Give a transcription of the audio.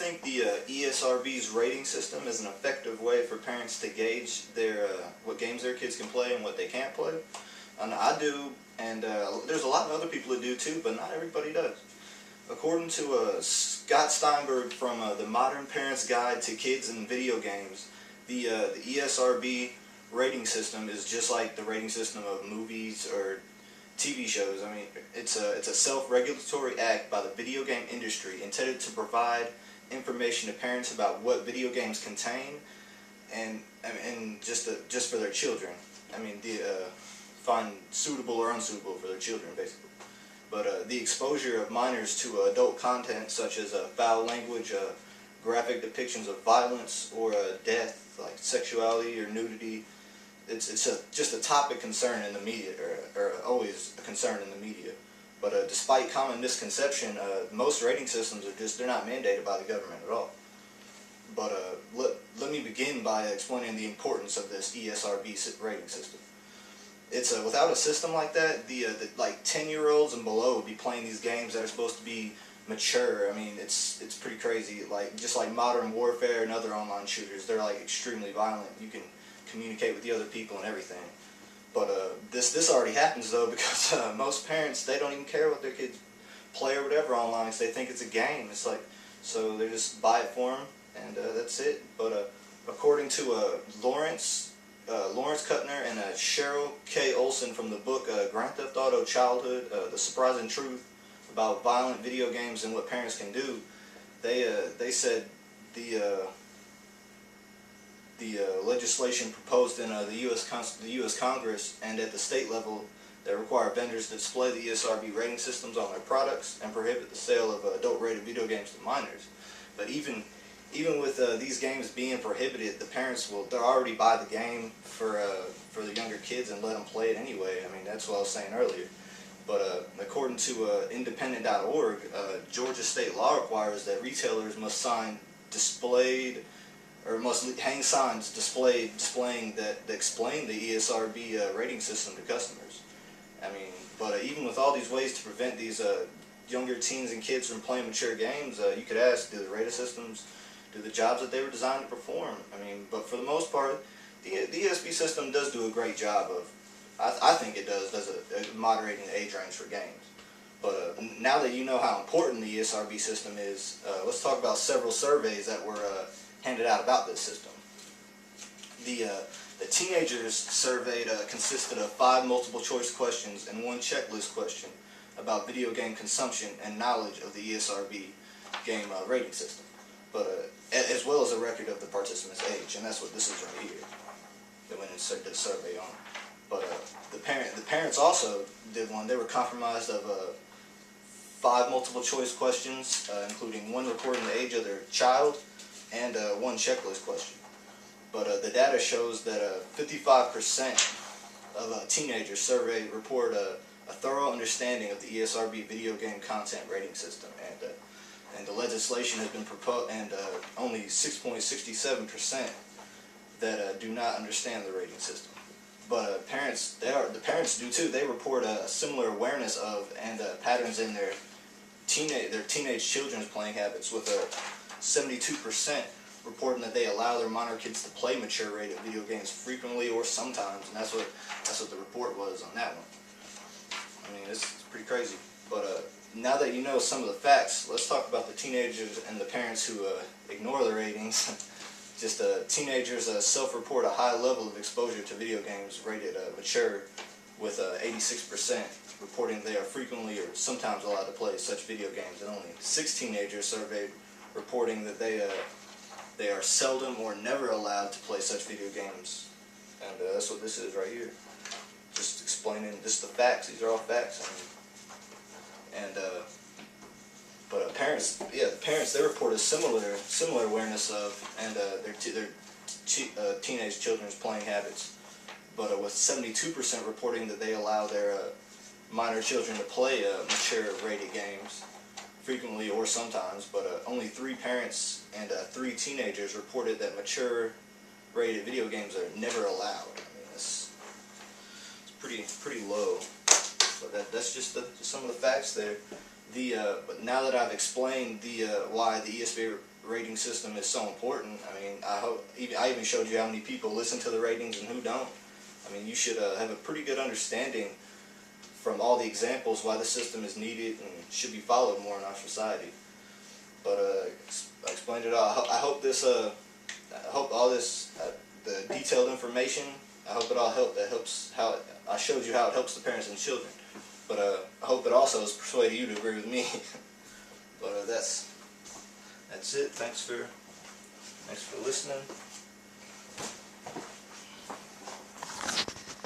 think the ESRB's rating system is an effective way for parents to gauge their what games their kids can play and what they can't play? And I do, and there's a lot of other people who do too, but not everybody does. According to Scott Steinberg from the Modern Parent's Guide to Kids and Video Games, the ESRB rating system is just like the rating system of movies or TV shows. I mean, it's a self-regulatory act by the video game industry intended to provide information to parents about what video games contain and just for their children. I mean, find suitable or unsuitable for their children, basically. But the exposure of minors to adult content such as foul language, graphic depictions of violence or death, like sexuality or nudity, it's just a topic concern in the media, or always a concern in the media. But despite common misconception, most rating systems they're not mandated by the government at all. But let me begin by explaining the importance of this ESRB rating system. It's without a system like that, the like 10-year-olds and below would be playing these games that are supposed to be mature. I mean, it's pretty crazy. Like just like Modern Warfare and other online shooters, they're like extremely violent. You can communicate with the other people and everything. But this already happens though, because most parents, they don't even care what their kids play or whatever online, because they think it's a game. It's like, so they just buy it for them and that's it. But according to Lawrence Kuttner and Cheryl K. Olson from the book Grand Theft Auto Childhood, The Surprising Truth About Violent Video Games and What Parents Can Do, they said the legislation proposed in the U.S. Congress and at the state level that require vendors to display the ESRB rating systems on their products and prohibit the sale of adult-rated video games to minors. But even with these games being prohibited, the parents they'll already buy the game for the younger kids and let them play it anyway. I mean, that's what I was saying earlier. But according to independent.org, Georgia state law requires that retailers must must hang signs displaying that explain the ESRB rating system to customers. I mean, but even with all these ways to prevent these younger teens and kids from playing mature games, you could ask, do the rating systems do the jobs that they were designed to perform? I mean, but for the most part, the ESB system does do a great job of, I think it does moderating the age range for games. But now that you know how important the ESRB system is, let's talk about several surveys that were handed out about this system. The teenagers surveyed consisted of 5 multiple choice questions and 1 checklist question about video game consumption and knowledge of the ESRB game rating system, but as well as a record of the participant's age, and that's what this is right here. They went and did a survey on. But the parents also did one. They were comprised of 5 multiple choice questions, including 1 reporting the age of their child and 1 checklist question. But the data shows that 55% of teenagers surveyed report a thorough understanding of the ESRB video game content rating system, and the legislation has been proposed, and only 6.67% that do not understand the rating system. But the parents do too. They report a similar awareness of and patterns in their teenage children's playing habits, with 72% reporting that they allow their minor kids to play mature rated video games frequently or sometimes, and that's what the report was on that one. I mean, it's pretty crazy. But now that you know some of the facts, let's talk about the teenagers and the parents who ignore the ratings. Just teenagers self-report a high level of exposure to video games rated mature, with 86% reporting they are frequently or sometimes allowed to play such video games, and only 6 teenagers surveyed reporting that they are seldom or never allowed to play such video games. And that's what this is right here. Just explaining just the facts. These are all facts. I mean, and but parents, the parents, they report a similar awareness of and their teenage children's playing habits, but with 72% reporting that they allow their minor children to play mature rated games frequently or sometimes, but only 3 parents and 3 teenagers reported that mature rated video games are never allowed. I mean, it's pretty low. But that's just some of the facts there. But now that I've explained why the rating system is so important. I mean, I even showed you how many people listen to the ratings and who don't. I mean, you should have a pretty good understanding from all the examples why the system is needed and should be followed more in our society. But I explained it all. I hope this, I hope all this, the detailed information, I hope it all helps how I showed you how it helps the parents and children. But I hope it also has persuaded you to agree with me. But that's it. Thanks for listening.